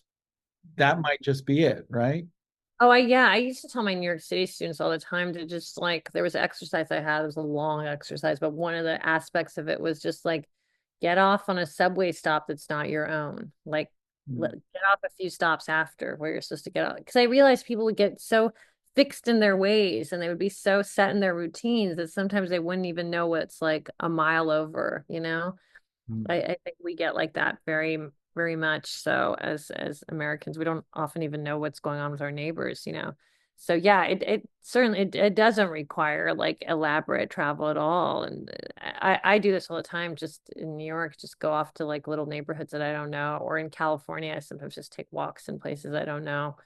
S1: that might just be it, right?
S2: Oh, yeah, I used to tell my New York City students all the time to just like, there was an exercise I had, it was a long exercise, but one of the aspects of it was just like, get off on a subway stop that's not your own. Like,
S1: Mm.
S2: get off a few stops after where you're supposed to get off. Because I realized people would get so fixed in their ways and they would be so set in their routines that sometimes they wouldn't even know what's like a mile over, you know?
S1: Mm.
S2: I think we get like that very, very much so as Americans. We don't often even know what's going on with our neighbors, you know. So yeah, it certainly it doesn't require like elaborate travel at all. And I do this all the time, just in New York, just go off to like little neighborhoods that I don't know, or in California, I sometimes just take walks in places I don't know.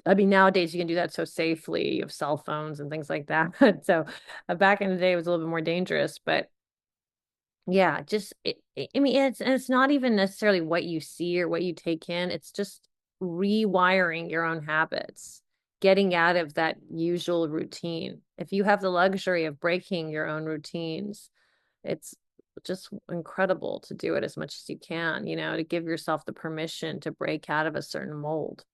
S2: I mean, nowadays you can do that so safely. You have cell phones and things like that. So back in the day, it was a little bit more dangerous, but yeah, just I mean, it's not even necessarily what you see or what you take in. It's just rewiring your own habits, getting out of that usual routine. If you have the luxury of breaking your own routines, it's just incredible to do it as much as you can, you know, to give yourself the permission to break out of a certain mold.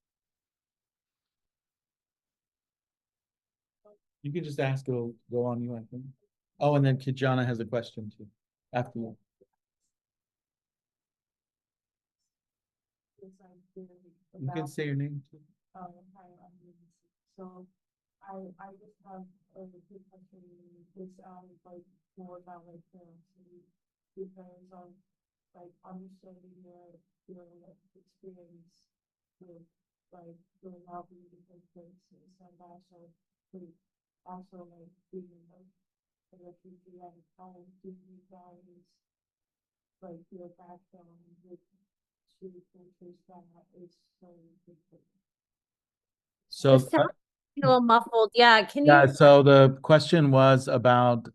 S1: You can just ask, it'll go on you, I think. Oh, and then Kijana has a question too, after you. You can say your name too.
S5: Hi, I'm Lucy. So I just have a quick question. Is like more about like because like understanding your like, experience with like growing up in different places and also like being like a refugee and how do you guys like your background with two countries that is so different?
S1: So,
S2: The sound is a little muffled. Yeah, can
S1: yeah,
S2: you?
S1: so the question was about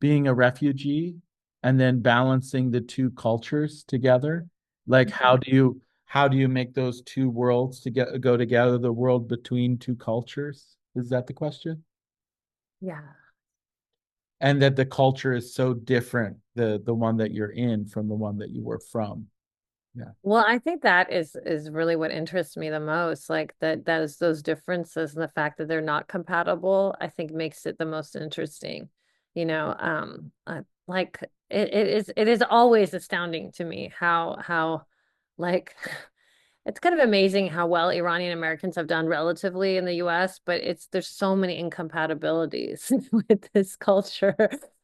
S1: being a refugee and then balancing the two cultures together. Like how do you make those two worlds to go together, the world between two cultures? Is that the question?
S2: Yeah.
S1: And that the culture is so different, the one that you're in from the one that you were from. Yeah.
S2: Well, I think that is really what interests me the most. Like that is those differences and the fact that they're not compatible, I think makes it the most interesting. You know, like it is always astounding to me how like it's kind of amazing how well Iranian Americans have done relatively in the US, but there's so many incompatibilities with this culture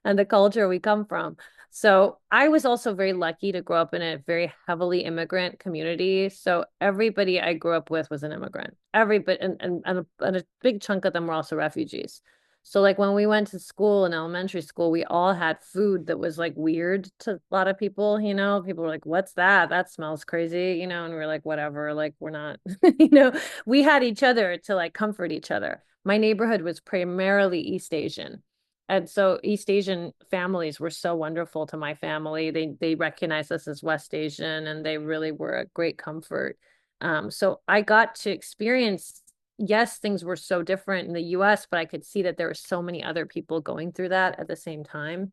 S2: and the culture we come from. So I was also very lucky to grow up in a very heavily immigrant community. So everybody I grew up with was an immigrant. Everybody and a big chunk of them were also refugees. So like when we went to school in elementary school, we all had food that was like weird to a lot of people, you know. People were like, "What's that? That smells crazy," you know, and we are like, "Whatever, like we're not," you know, we had each other to like comfort each other. My neighborhood was primarily East Asian. And so East Asian families were so wonderful to my family. They recognized us as West Asian and they really were a great comfort. So I got to experience, yes, things were so different in the US, but I could see that there were so many other people going through that at the same time.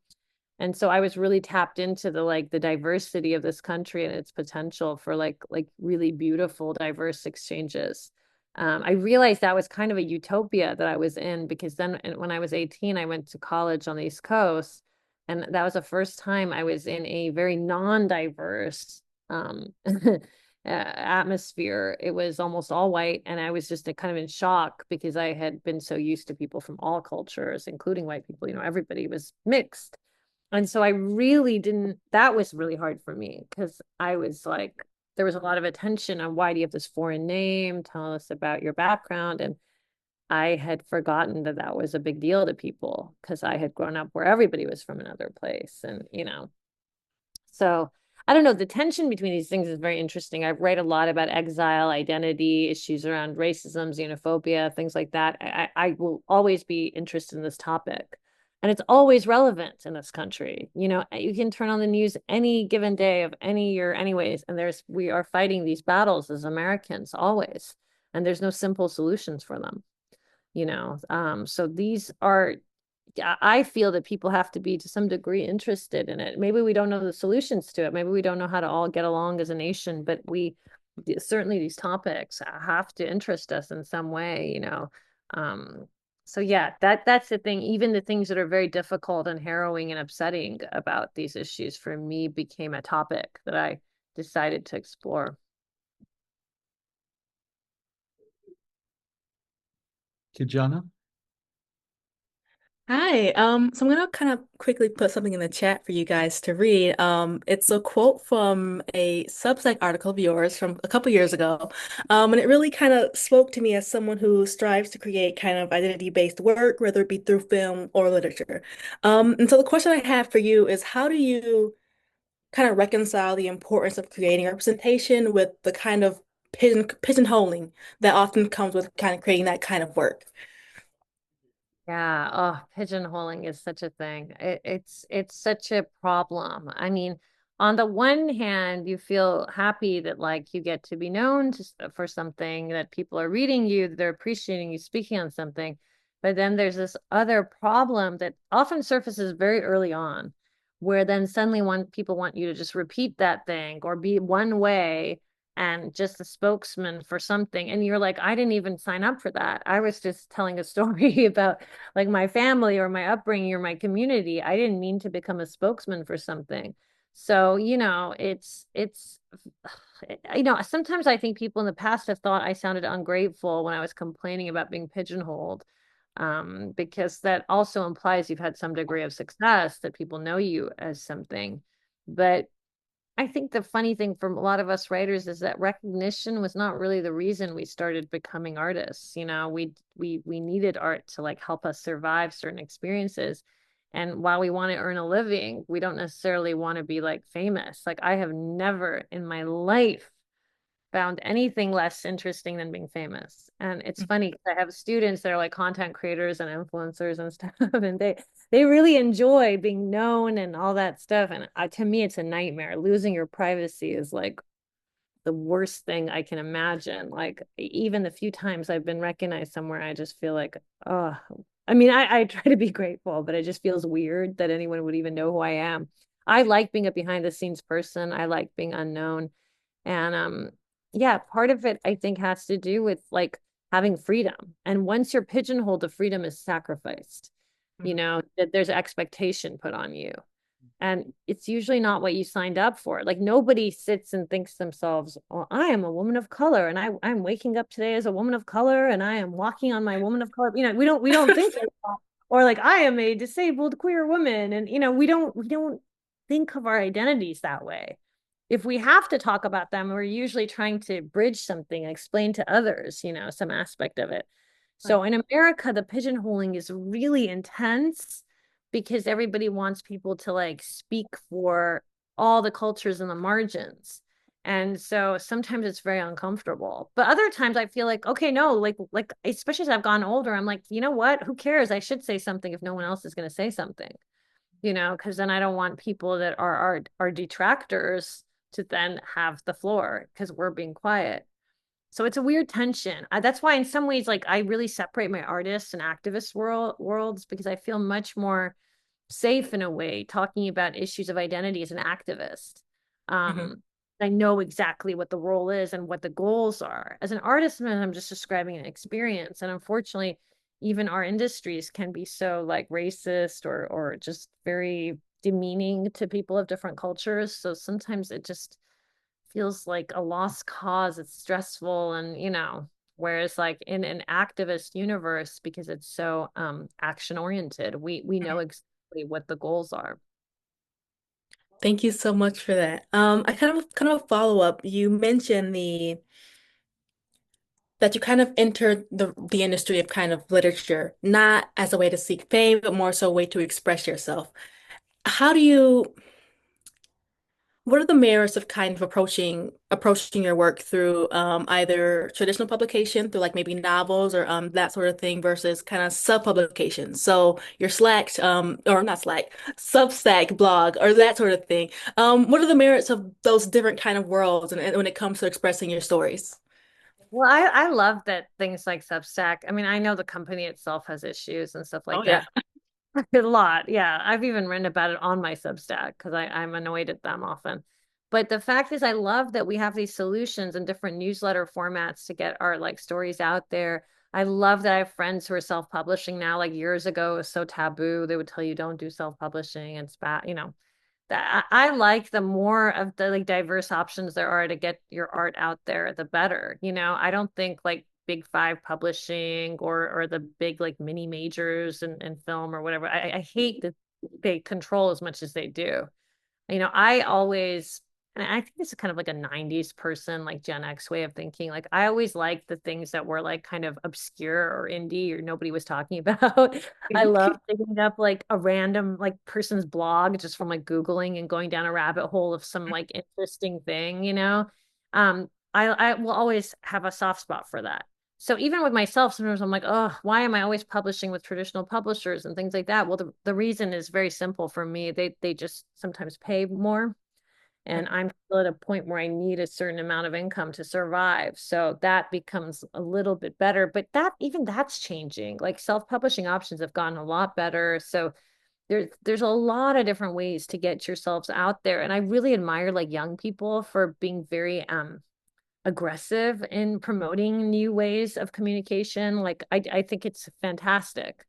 S2: And so I was really tapped into the diversity of this country and its potential for like really beautiful, diverse exchanges. I realized that was kind of a utopia that I was in because then when I was 18, I went to college on the East Coast. And that was the first time I was in a very non-diverse atmosphere. It was almost all white. And I was just kind of in shock because I had been so used to people from all cultures, including white people. You know, everybody was mixed. And so I really didn't, that was really hard for me because I was like, there was a lot of attention on why do you have this foreign name? Tell us about your background. And I had forgotten that that was a big deal to people because I had grown up where everybody was from another place. And, you know, so I don't know, the tension between these things is very interesting. I write a lot about exile, identity, issues around racism, xenophobia, things like that. I will always be interested in this topic. And it's always relevant in this country. You know, you can turn on the news any given day of any year, anyways, and we are fighting these battles as Americans always. And there's no simple solutions for them, you know. So these are I feel that people have to be to some degree interested in it. Maybe we don't know the solutions to it. Maybe we don't know how to all get along as a nation, but we certainly these topics have to interest us in some way, you know. So yeah, that's the thing. Even the things that are very difficult and harrowing and upsetting about these issues for me became a topic that I decided to explore.
S1: Kijana?
S6: Hi. So I'm gonna kind of quickly put something in the chat for you guys to read. It's a quote from a Substack article of yours from a couple years ago. And it really kind of spoke to me as someone who strives to create kind of identity-based work, whether it be through film or literature. And so the question I have for you is how do you kind of reconcile the importance of creating representation with the kind of pigeonholing that often comes with kind of creating that kind of work?
S2: Yeah, oh, pigeonholing is such a thing. It's such a problem. I mean, on the one hand, you feel happy that like you get to be known for something, that people are reading you, that they're appreciating you speaking on something. But then there's this other problem that often surfaces very early on, where then suddenly people want you to just repeat that thing or be one way, and just a spokesman for something. And you're like, I didn't even sign up for that. I was just telling a story about like my family or my upbringing or my community. I didn't mean to become a spokesman for something. So, sometimes I think people in the past have thought I sounded ungrateful when I was complaining about being pigeonholed, because that also implies you've had some degree of success, that people know you as something. But I think the funny thing for a lot of us writers is that recognition was not really the reason we started becoming artists. We needed art to like help us survive certain experiences. And while we want to earn a living, we don't necessarily want to be like famous. Like I have never in my life found anything less interesting than being famous. And it's funny because I have students that are like content creators and influencers and stuff, and they really enjoy being known and all that stuff. And to me, it's a nightmare. Losing your privacy is like the worst thing I can imagine. Like even the few times I've been recognized somewhere, I just feel like, oh, I mean, I try to be grateful, but it just feels weird that anyone would even know who I am. I like being a behind the scenes person. I like being unknown. And yeah, part of it I think has to do with like having freedom. And once you're pigeonholed, the freedom is sacrificed. That there's expectation put on you. And it's usually not what you signed up for. Like nobody sits and thinks to themselves, well, I am a woman of color and I'm waking up today as a woman of color and I am walking on my woman of color. We don't think like that. Or like I am a disabled queer woman. And we don't think of our identities that way. If we have to talk about them, we're usually trying to bridge something, explain to others, some aspect of it. So in America, the pigeonholing is really intense because everybody wants people to like speak for all the cultures in the margins. And so sometimes it's very uncomfortable. But other times I feel like, okay, no, like especially as I've gotten older, I'm like, you know what? Who cares? I should say something if no one else is going to say something, because then I don't want people that are our detractors to then have the floor because we're being quiet. So it's a weird tension. That's why in some ways, like I really separate my artists and activist worlds because I feel much more safe in a way talking about issues of identity as an activist.
S6: Mhm.
S2: I know exactly what the role is and what the goals are. As an artist, I'm just describing an experience. And unfortunately, even our industries can be so like racist or just very demeaning to people of different cultures. So sometimes it just feels like a lost cause. It's stressful and whereas like in an activist universe, because it's so action oriented, we know exactly what the goals are.
S6: Thank you so much for that. I kind of a follow up. You mentioned the that you kind of entered the industry of kind of literature, not as a way to seek fame, but more so a way to express yourself. How do you What are the merits of kind of approaching your work through either traditional publication, through like maybe novels or that sort of thing, versus kind of sub-publication? So your Slack, or not Slack, Substack blog or that sort of thing. What are the merits of those different kind of worlds and when it comes to expressing your stories?
S2: Well, I love that things like Substack. I mean, I know the company itself has issues and stuff
S6: Oh
S2: like
S6: yeah.
S2: that. A lot. Yeah. I've even written about it on my Substack because I'm annoyed at them often. But the fact is, I love that we have these solutions and different newsletter formats to get our like stories out there. I love that I have friends who are self-publishing now. Like years ago, it was so taboo. They would tell you don't do self-publishing. It's bad. That I like the more of the like diverse options there are to get your art out there, the better. I don't think like big five publishing or the big like mini majors and film or whatever. I hate that they control as much as they do. I always, and I think this is kind of like a 90s person, like Gen X way of thinking. Like, I always liked the things that were like kind of obscure or indie or nobody was talking about. I love picking up like a random like person's blog just from like Googling and going down a rabbit hole of some like interesting thing. I will always have a soft spot for that. So even with myself, sometimes I'm like, oh, why am I always publishing with traditional publishers and things like that? Well, the reason is very simple for me. They just sometimes pay more. And I'm still at a point where I need a certain amount of income to survive. So that becomes a little bit better. But that's changing. Like self-publishing options have gotten a lot better. So there's a lot of different ways to get yourselves out there. And I really admire like young people for being very aggressive in promoting new ways of communication. Like I think it's fantastic.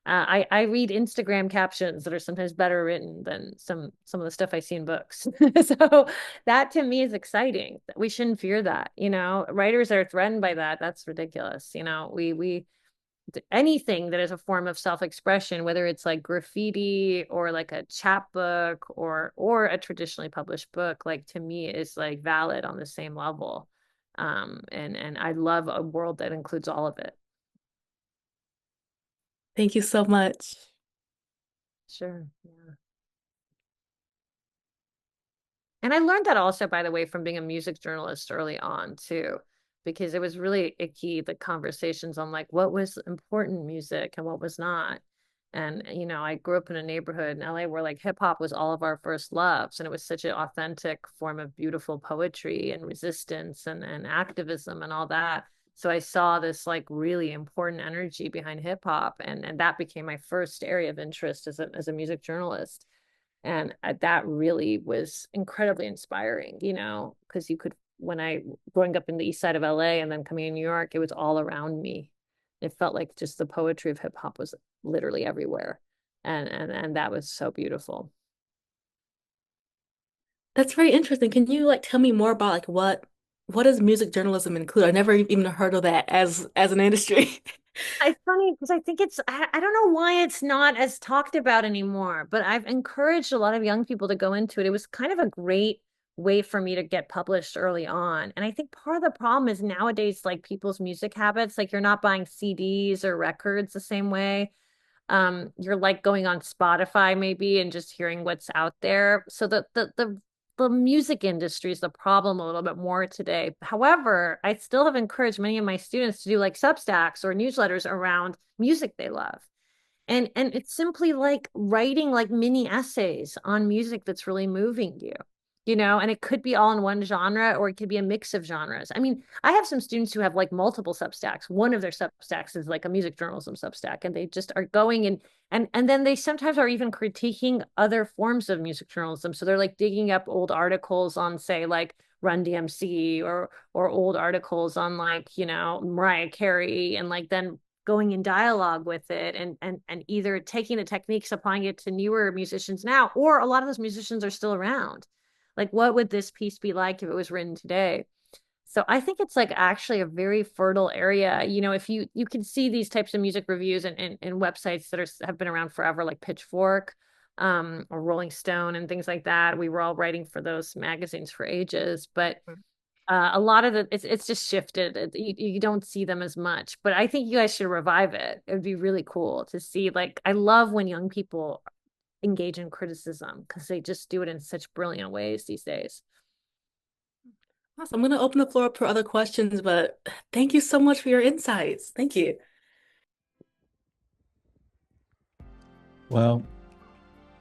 S2: I read Instagram captions that are sometimes better written than some of the stuff I see in books. So that to me is exciting. We shouldn't fear that. Writers are threatened by that. That's ridiculous. We anything that is a form of self-expression, whether it's like graffiti or like a chapbook or a traditionally published book, like to me is like valid on the same level. And I love a world that includes all of it.
S6: Thank you so much.
S2: Sure. Yeah. And I learned that also, by the way, from being a music journalist early on too, because it was really a key, the conversations on like what was important music and what was not. And, I grew up in a neighborhood in LA where like hip hop was all of our first loves. And it was such an authentic form of beautiful poetry and resistance and activism and all that. So I saw this like really important energy behind hip hop. And that became my first area of interest as a music journalist. And that really was incredibly inspiring, because growing up in the east side of LA and then coming to New York, it was all around me. It felt like just the poetry of hip hop was literally everywhere. And that was so beautiful.
S6: That's very interesting. Can you like tell me more about like what does music journalism include? I never even heard of that as an industry.
S2: It's funny because I think I don't know why it's not as talked about anymore, but I've encouraged a lot of young people to go into it. It was kind of a great way for me to get published early on. And I think part of the problem is nowadays, like people's music habits, like you're not buying CDs or records the same way. You're like going on Spotify maybe and just hearing what's out there. So the music industry is the problem a little bit more today. However, I still have encouraged many of my students to do like Substacks or newsletters around music they love. And it's simply like writing like mini essays on music that's really moving you. And it could be all in one genre or it could be a mix of genres. I mean, I have some students who have like multiple Substacks. One of their Substacks is like a music journalism Substack, and they just are going and then they sometimes are even critiquing other forms of music journalism. So they're like digging up old articles on, say, like Run DMC or old articles on like, Mariah Carey, and like then going in dialogue with it and either taking the techniques, applying it to newer musicians now, or a lot of those musicians are still around. Like, what would this piece be like if it was written today? So I think it's like actually a very fertile area. If you can see these types of music reviews and websites that have been around forever, like Pitchfork, or Rolling Stone and things like that. We were all writing for those magazines for ages, but a lot of it's just shifted. You don't see them as much, but I think you guys should revive it. It would be really cool to see. Like, I love when young people engage in criticism because they just do it in such brilliant ways these days.
S6: Awesome. I'm going to open the floor up for other questions, but thank you so much for your insights. Thank you.
S1: Well,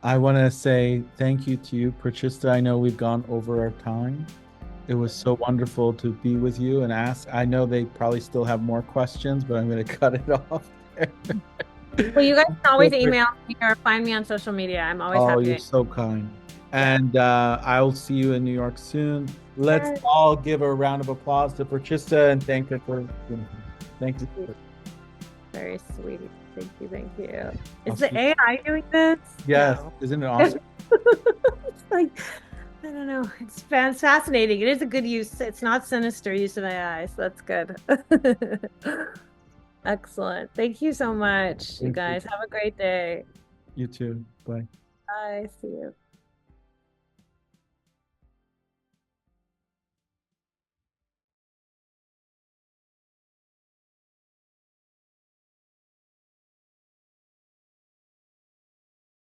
S1: I want to say thank you to you, Porochista. I know we've gone over our time. It was so wonderful to be with you and ask. I know they probably still have more questions, but I'm going to cut it off there.
S2: Well, you guys can always email me or find me on social media. I'm always happy.
S1: Oh, you're so kind. And I'll see you in New York soon. Let's all give a round of applause to Porochista and thank her for. Thank you.
S2: Very sweet. Thank you. Is the AI doing this?
S1: Yes.
S2: No.
S1: Isn't it awesome?
S2: It's like, I don't know. It's fascinating. It is a good use. It's not sinister use of AI, so that's good. Excellent. Thank you so much, you guys. Have a great day.
S1: You too. Bye.
S2: Bye. See you.